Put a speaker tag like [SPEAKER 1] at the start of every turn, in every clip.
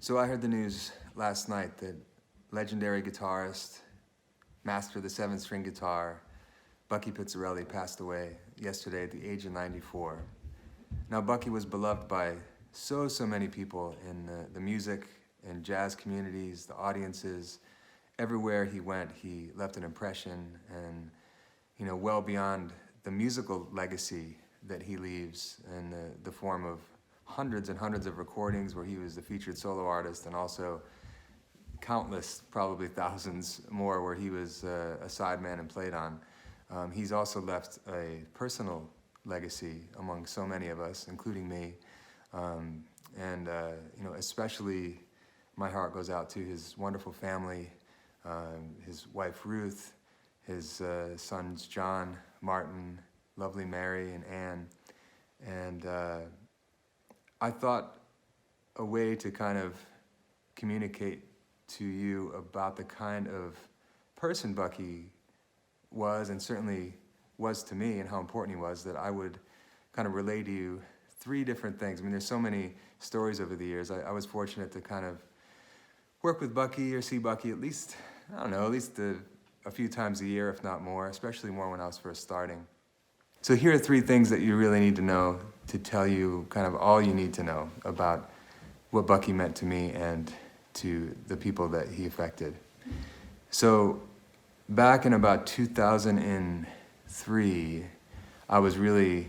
[SPEAKER 1] So I heard the news last night that legendary guitarist, master of the 7-string guitar, Bucky Pizzarelli passed away yesterday at the age of 94. Now Bucky was beloved by so many people in the music and jazz communities, the audiences. Everywhere he went, he left an impression, and well beyond the musical legacy that he leaves in the form of hundreds and hundreds of recordings where he was the featured solo artist, and also countless, probably thousands more, where he was a sideman and played on. He's also left a personal legacy among so many of us, including me. Especially my heart goes out to his wonderful family, his wife Ruth, his sons John, Martin, lovely Mary, and Anne. And I thought a way to kind of communicate to you about the kind of person Bucky was, and certainly was to me, and how important he was, that I would kind of relay to you 3 different things. I mean, there's so many stories over the years. I was fortunate to kind of work with Bucky or see Bucky at least a few times a year, if not more, especially more when I was first starting. So here are 3 things that you really need to know to tell you kind of all you need to know about what Bucky meant to me and to the people that he affected. So back in about 2003, I was really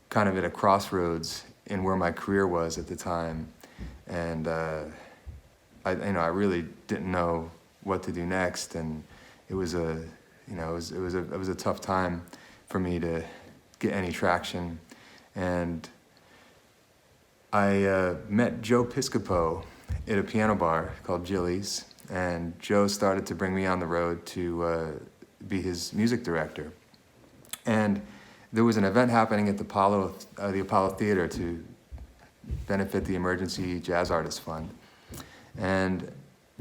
[SPEAKER 1] kind of at a crossroads in where my career was at the time, and I really didn't know what to do next, and it was a tough time for me to get any traction. And I met Joe Piscopo at a piano bar called Jilly's, and Joe started to bring me on the road to be his music director. And there was an event happening at the Apollo Theater to benefit the Emergency Jazz Artists Fund. And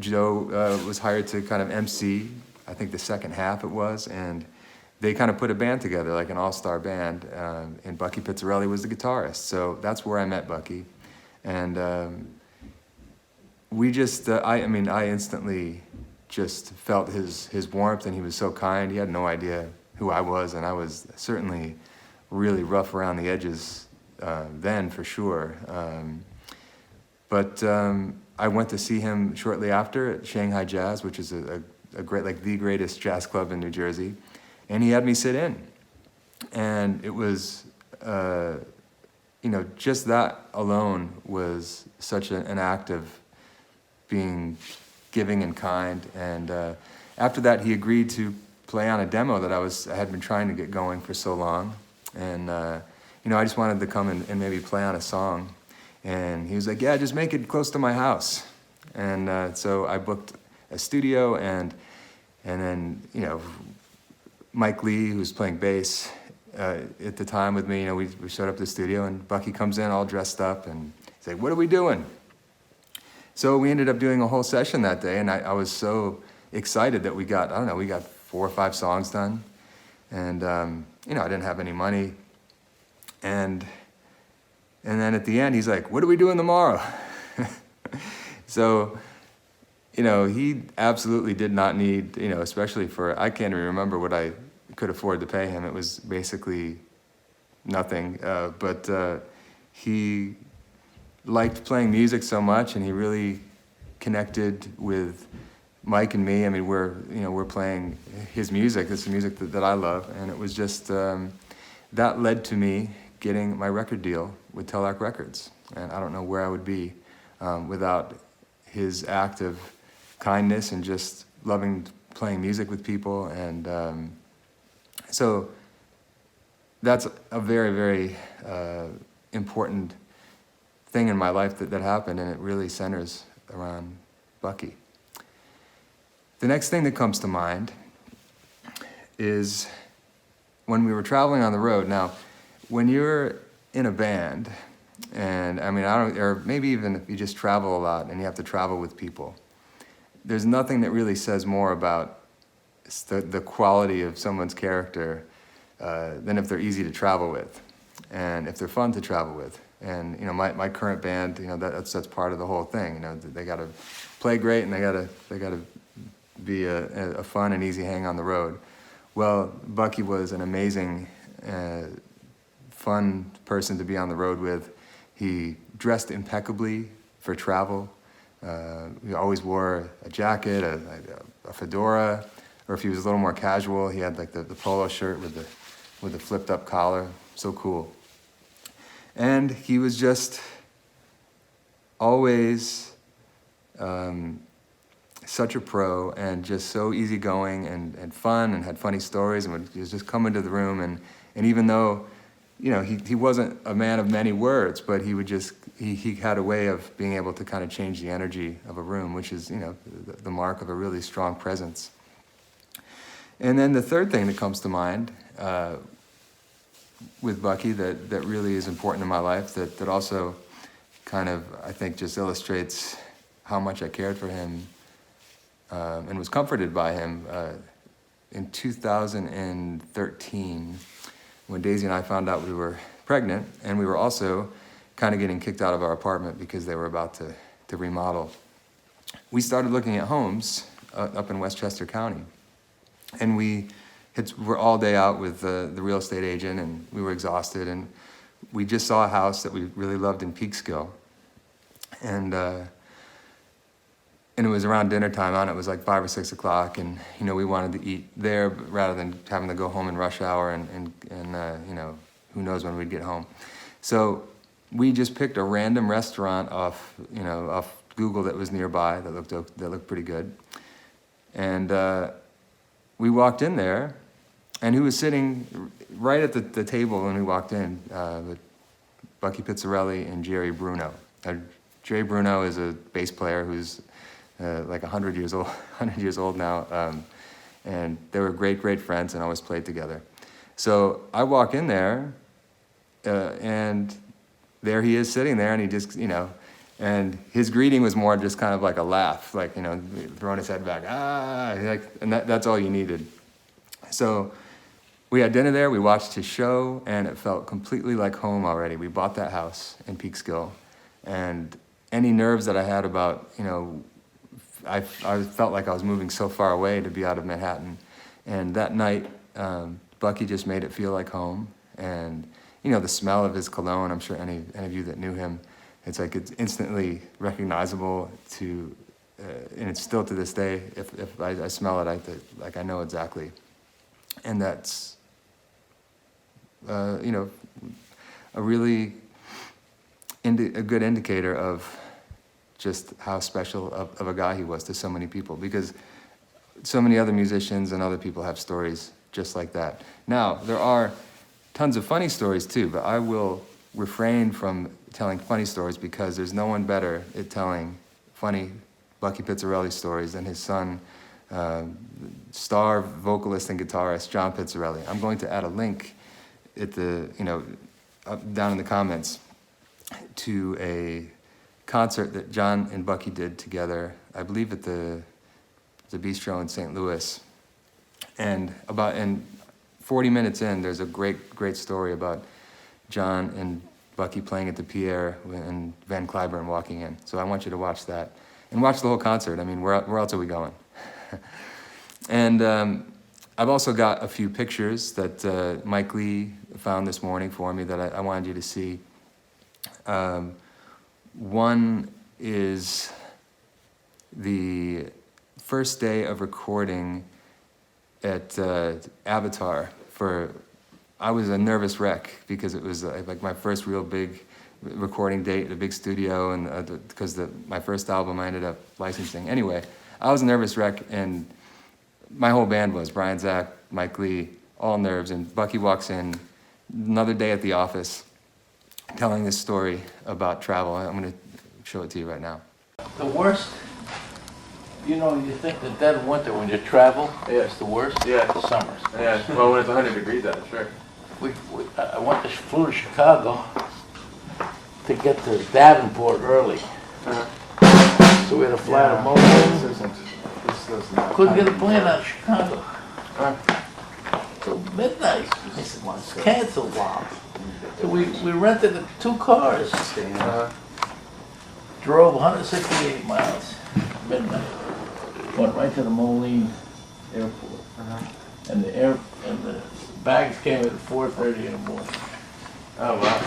[SPEAKER 1] Joe was hired to kind of MC, I think the second half it was, and they kind of put a band together, like an all-star band, and Bucky Pizzarelli was the guitarist. So that's where I met Bucky. And we just, I instantly just felt his warmth, and he was so kind. He had no idea who I was, and I was certainly really rough around the edges then, for sure. But I went to see him shortly after at Shanghai Jazz, which is a great, like the greatest jazz club in New Jersey, and he had me sit in. And it was, just that alone was such an act of being giving and kind. And after that, he agreed to play on a demo that I had been trying to get going for so long. And I just wanted to come and maybe play on a song. And he was like, yeah, just make it close to my house. And so I booked a studio, and then, Mike Lee, who was playing bass at the time with me, we showed up at the studio, and Bucky comes in all dressed up, and he's like, what are we doing? So we ended up doing a whole session that day, and I was so excited that we got 4 or 5 songs done. And, I didn't have any money. And then at the end, he's like, what are we doing tomorrow? So, he absolutely did not need, especially I can't even remember what I could afford to pay him. It was basically nothing. But he liked playing music so much, and he really connected with Mike and me. I mean, we're playing his music. It's the music that I love. And it was just, that led to me getting my record deal with Telac Records. And I don't know where I would be without his act of kindness and just loving playing music with people. And so that's a very, very important thing in my life that happened, and it really centers around Bucky. The next thing that comes to mind is when we were traveling on the road. Now, when you're in a band, and or maybe even if you just travel a lot and you have to travel with people, there's nothing that really says more about the quality of someone's character than if they're easy to travel with, and if they're fun to travel with. And my current band, that's part of the whole thing. They got to play great, and they got to be a fun and easy hang on the road. Well, Bucky was an amazing, fun person to be on the road with. He dressed impeccably for travel. He always wore a jacket, a fedora, or if he was a little more casual, he had like the polo shirt with the flipped up collar. So cool. And he was just always such a pro, and just so easygoing and fun, and had funny stories, and he would just come into the room, and even though he wasn't a man of many words, but he would just he had a way of being able to kind of change the energy of a room, which is the mark of a really strong presence. And then the third thing that comes to mind with Bucky that really is important in my life, that also kind of, I think, just illustrates how much I cared for him and was comforted by him. In 2013, when Daisy and I found out we were pregnant, and we were also kind of getting kicked out of our apartment because they were about to remodel, we started looking at homes up in Westchester County. And we're all day out with the real estate agent, and we were exhausted, and we just saw a house that we really loved in Peekskill. And it was around dinner time, and it was like 5 or 6 o'clock, and we wanted to eat there rather than having to go home in rush hour, and who knows when we'd get home. So we just picked a random restaurant off Google that was nearby that looked pretty good. And we walked in there, and who was sitting right at the table when we walked in? With Bucky Pizzarelli and Jerry Bruno. Jerry Bruno is a bass player who's like 100 years old now, and they were great friends and always played together. So I walk in there, and there he is sitting there, and he just, and his greeting was more just kind of like a laugh, like, throwing his head back, and that's all you needed. So we had dinner there, we watched his show, and it felt completely like home already. We bought that house in Peekskill, and any nerves that I had about, I felt like I was moving so far away to be out of Manhattan. And that night, Bucky just made it feel like home. And, the smell of his cologne, I'm sure any of you that knew him, it's instantly recognizable and it's still to this day, if I smell it, I know exactly. And that's, a really a good indicator of just how special of a guy he was to so many people, because so many other musicians and other people have stories just like that. Now, there are tons of funny stories too, but I will refrain from telling funny stories because there's no one better at telling funny Bucky Pizzarelli stories than his son, star vocalist and guitarist John Pizzarelli. I'm going to add a link at down in the comments to a concert that John and Bucky did together, I believe at the Bistro in St. Louis. And 40 minutes in, there's a great story about John and Bucky playing at the Pierre and Van Cliburn walking in. So I want you to watch that and watch the whole concert. I mean, where else are we going? And I've also got a few pictures that Mike Lee found this morning for me that I wanted you to see. One is the first day of recording at Avatar. I was a nervous wreck because it was like my first real big recording date at a big studio, and because my first album I ended up licensing. Anyway, I was a nervous wreck, and my whole band was Brian, Zach, Mike Lee, all nerves, and Bucky walks in, another day at the office, telling this story about travel. I'm going to show it to you right now.
[SPEAKER 2] The worst, you think the dead of winter when you travel, it's the worst.
[SPEAKER 1] Yeah.
[SPEAKER 2] The summers.
[SPEAKER 1] Yeah, well, when it's 100 degrees out, sure.
[SPEAKER 2] I flew to Chicago to get to Davenport early. So we had to fly to Mobile. Couldn't get a plane out of Chicago. Till midnight. I said, well, it's canceled, Bob. we rented 2 cars. Drove 168 miles, midnight. Went right to the Moline Airport. And the bags came at 4:30 in the morning.
[SPEAKER 1] Oh, wow.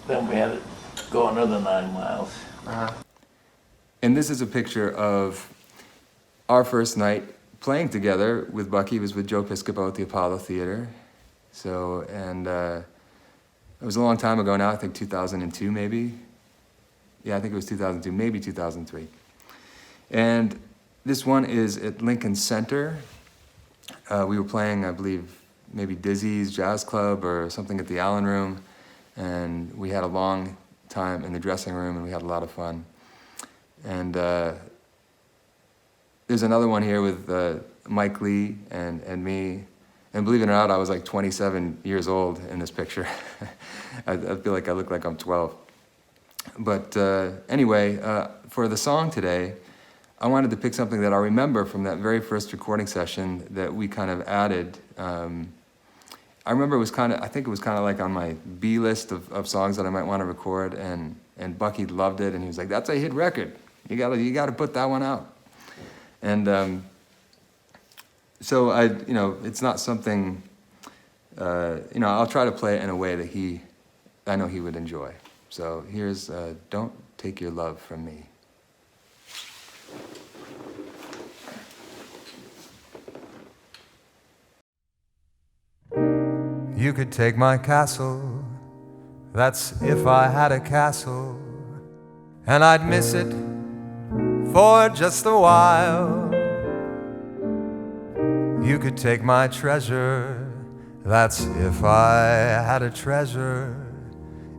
[SPEAKER 2] Then we had to go another 9 miles.
[SPEAKER 1] And this is a picture of our first night playing together with Bucky. It was with Joe Piscopo at the Apollo Theater. So, and it was a long time ago now, I think 2002 maybe. Yeah, I think it was 2002, maybe 2003. And this one is at Lincoln Center. We were playing, I believe, maybe Dizzy's Jazz Club or something at the Allen Room. And we had a long time in the dressing room and we had a lot of fun. And there's another one here with Mike Lee and me. And believe it or not, I was like 27 years old in this picture. I feel like I look like I'm 12. But anyway, for the song today, I wanted to pick something that I remember from that very first recording session that we kind of added. I remember I think it was kind of like on my B list of songs that I might want to record, and Bucky loved it, and he was like, "That's a hit record. You gotta put that one out." And so it's not something, I'll try to play it in a way that I know he would enjoy. So here's Don't Take Your Love From Me. You could take my castle, that's if I had a castle, and I'd miss it for just a while. You could take my treasure, that's if I had a treasure,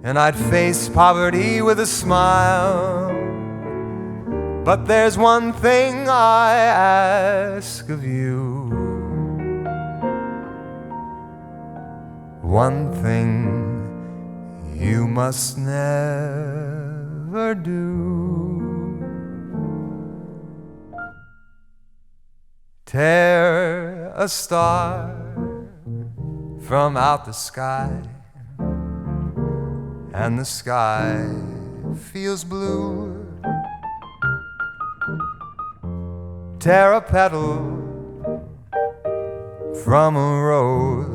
[SPEAKER 1] and I'd face poverty with a smile. But there's one thing I ask of you, one thing you must never do. Tear a star from out the sky, and the sky feels blue. Tear a petal from a rose,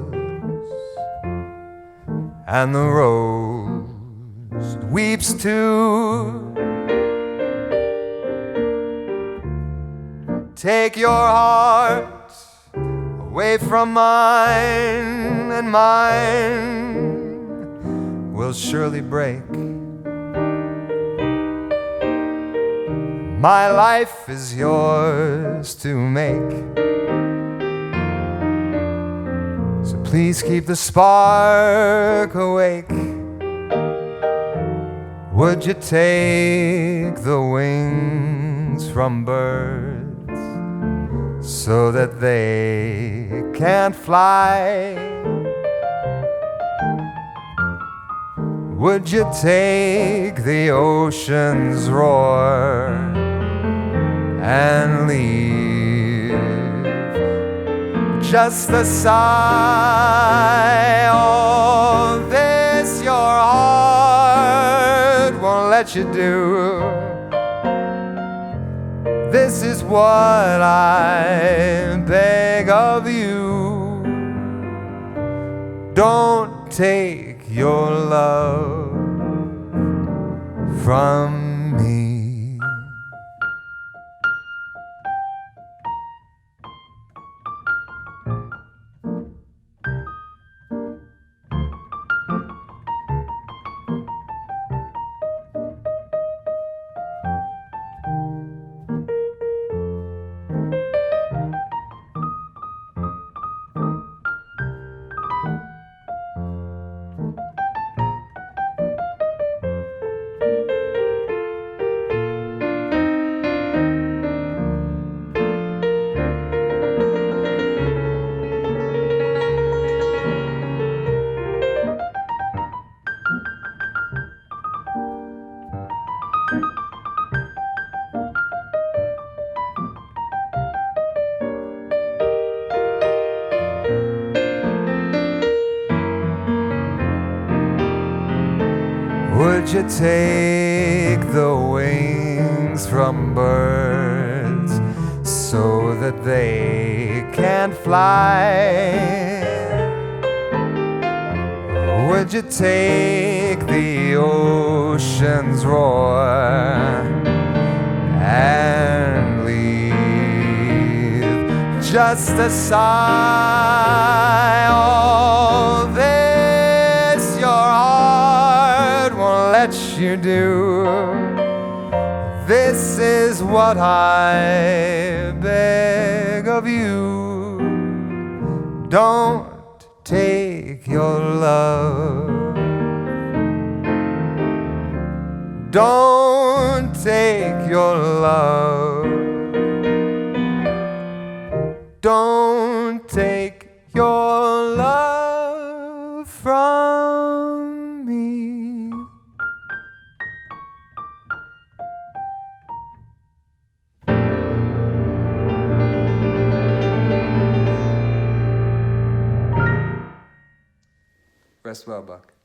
[SPEAKER 1] and the rose weeps too. Take your heart away from mine, and mine will surely break. My life is yours to make, so please keep the spark awake. Would you take the wings from birds so that they can't fly? Would you take the ocean's roar and leave just the sigh? Oh, this your heart won't let you do. This is what I beg of you. Don't take your love from me. Would you take the wings from birds so that they can fly? Would you take the ocean's roar and leave just a sigh? All this your heart won't let you do. This is what I beg of you. Don't take your love. Don't take your love. Don't take your love from me. Rest well, Buck.